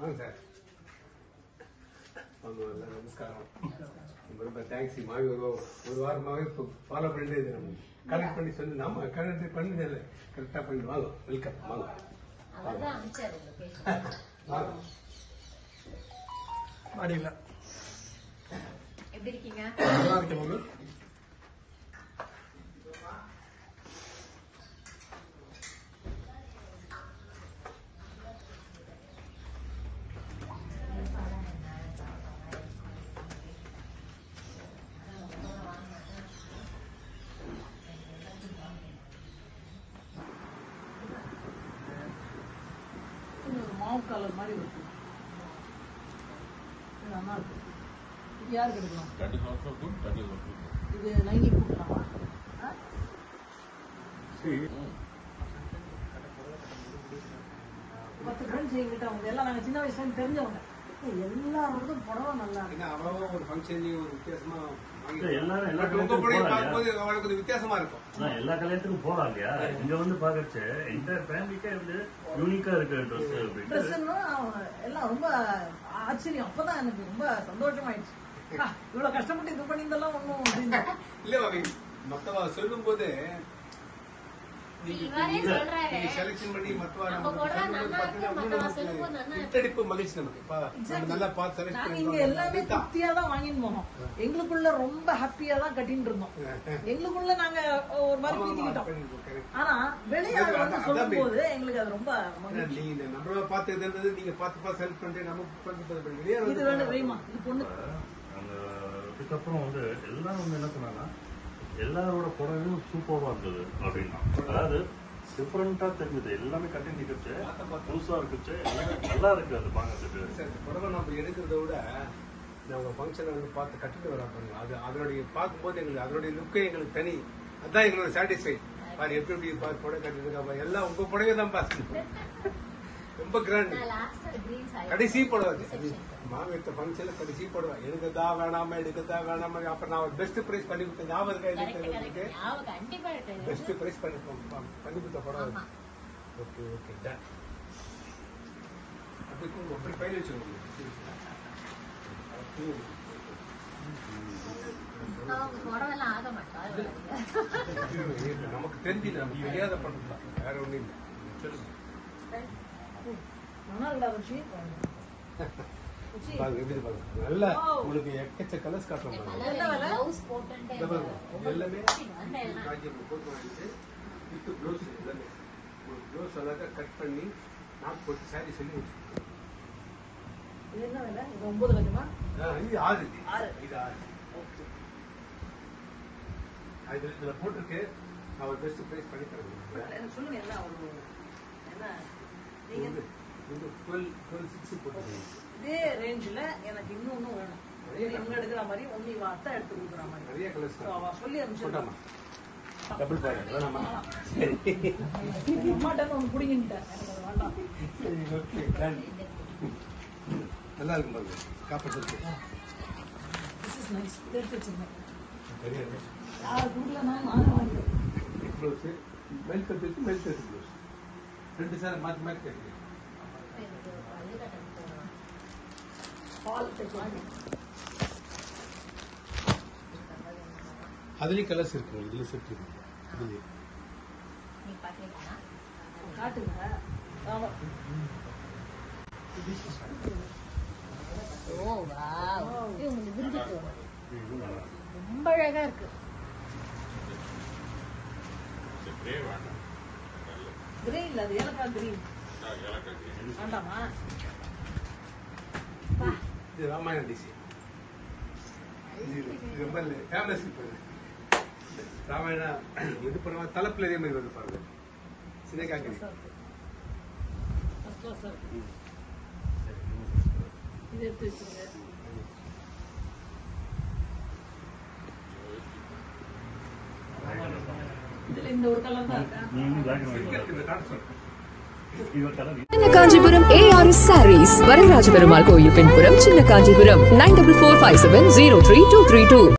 வாங்க சார். நமஸ்காரம். ரொம்ப தேங்க்ஸ். மாவி ஒரு வாரமாகவே ஃபாலோ பண்ணிட்டு நம்ம கனெக்ட் பண்ணி சொல்லி நாம கனெக்ட் பண்ணி கரெக்டாக பண்ணி வாங்க. வெல்கம் வாங்க. மாடியில் எப்படி இருக்கீங்க? நல்லா இருக்கேன். மாவு கலர் மாதிரி இருக்கு. நல்லா இருக்கு. இது யாருக்கு எடுக்கலாம்? இது நைனி கொடுக்கலாமா? பத்து ஃப்ரெண்ட்ஸ் எங்கிட்ட அவங்க எல்லாம் நாங்கள் சின்ன வயசுல தெரிஞ்சவங்க. எல்லாருக்கும் புடவை நல்லா இருக்கு. அவ்வளவா ஒரு ஃபங்க்ஷன் ஒரு வித்தியாசமா வித்தியாசமா இருக்கும். எல்லா கல்யாணத்துக்கும் போறோம் இல்லையா? இங்க வந்து பாக்கச்சு என்டையர் ஃபேமிலிக்கே வந்து யூனிக்கா இருக்கு ட்ரெஸ். எல்லாம் ரொம்ப ஆச்சரியம். அப்பதான் எனக்கு ரொம்ப சந்தோஷமாயிடுச்சு. இவ்வளவு கஷ்டப்பட்டு இது பண்ணியிருந்தெல்லாம் ஒன்னும் இல்ல மத்தவா சொல்லும் போது செலக்ஷன் பண்ணி மகிழ்ச்சி நமக்கு நல்லா பார்த்து இங்க எல்லாமே திருப்தியா தான் வாங்கிட்டு போனோம். எங்களுக்குள்ள ரொம்ப ஹாப்பியா தான் கட்டிட்டு இருந்தோம். எங்களுக்குள்ள நாங்க ஒரு மாதிரி பேசிக்கிட்டோம். ஆனா வெளியாள் வந்து சொல்லும் போது எங்களுக்கு அது ரொம்ப நம்ம பார்த்து நீங்க பார்த்து செலக்ட் பண்றீங்க. நமக்கு இது வேணும் வேமா இது பொண்ணு. அதுக்கப்புறம் வந்து எல்லாரும் வந்து என்ன சொன்னாங்கன்னா எல்லாரோட புடவையும் சூப்பரா இருந்தது அப்படின்னா, அதாவது டிஃபரெண்டா தெரிஞ்சது. எல்லாமே கட்டி நிற்கச்சு, புதுசா இருக்குச்சு, எல்லாமே நல்லா இருக்கு. அது பாக்கிறதுக்கு புடவை நம்ம எடுக்கிறத விட நம்ம ஃபங்க்ஷனை வந்து பார்த்து கட்டிட்டு வர பாருங்க. அது அதனுடைய பார்க்கும்போது எங்களுக்கு அதனுடைய லுக்கே எங்களுக்கு தனி. அதுதான் எங்களோட சாட்டிஸ்ஃபை. பாரு எப்படி பார்த்து புடவை கட்டிருக்கா எல்லாம் உங்க புடவை தான் பார்த்து ரொம்ப கிராண்ட். கடைசி புடவை மாவியத்த ஃபங்க்ஷன்ல கடைசி புடவை எடுக்கதா வேணாம அப்ப நான் பெஸ்ட் பிரைஸ் பண்ணி கொடுத்த ஞாபகம் இருக்கா? பெஸ்ட் பிரைஸ் பண்ணி கொடுத்த புடவை. Okay okay done. அப்படி பயிர் வச்சுக்கோங்க. நமக்கு தெரிஞ்சு நம்ம மரியாதை பண்ணலாம். வேற ஒண்ணும் இல்லை. சொல்லுங்க. நல்லா உங்களுக்கு எக்கச்ச கலர்ஸ் காட்டுறோம். எல்லாமே ப்ளவுஸ் அழகா கட் பண்ணி நாக்கு போட்டு சாரி சொல்லி வச்சுருக்கோம். இது என்ன வேலை? இது 9 லட்சமா? இது 6. இது 6. இதுல போட்டிருக்கு. நான் ஒரு பெஸ்ட் பிரைஸ் பண்ணி தரேன். சொல்லுங்க. என்ன நீங்க இது 12.6 போட்டுருக்கீங்க. இதே ரேஞ்சில் எனக்கு இன்னொன்னு வேணும். இவங்க எடுக்கிற மாதிரி ஒன்னு இவன் அத்தை எடுத்து கொடுக்குற மாதிரி நிறைய கலர்ஸ் சொல்லி அனுப்பிச்சு. டபுள் பாயிண்ட் வேணாமா? அம்மாட்ட ஒன்று பிடிங்கிட்டேன். நல்லா இருக்கும் பாருங்க. காப்பர் இருக்கு. எடுத்து வச்சிருந்தேன். தெரியாது யாரு கொடுக்கலன்னா நானும் வாங்கிட்டேன். ப்ளவுஸ் மெல் கட் இருக்கு, மெல் கட் ப்ளவுஸ் 2 சார் மாற்றி மாற்றி கட்டுங்க. அதுலயும் கலர்ஸ் இருக்கு. இதுல செட் இருக்கு. இதுலயே காட்டுங்க. ரொம்ப அழகா இருக்கு. கிரே இல்ல, அது ஏலக்காய் கிரீன். வேண்டாமா? இது ராமாயண டிசைன். இது ரொம்ப ஃபேமஸ். இப்போ ராமாயண இது பண்ணுவா தலைப்புல இதே மாதிரி வந்து பாருங்க. சின்ன காய்கறி இது எடுத்து வச்சுருங்க. இதுல இந்த ஒரு கலர் தான் இருக்கா? சின்ன காஞ்சிபுரம் ARS Sarees, வரதராஜ பெருமாள் கோயில் பின்புறம், சின்ன காஞ்சிபுரம் 9445703232.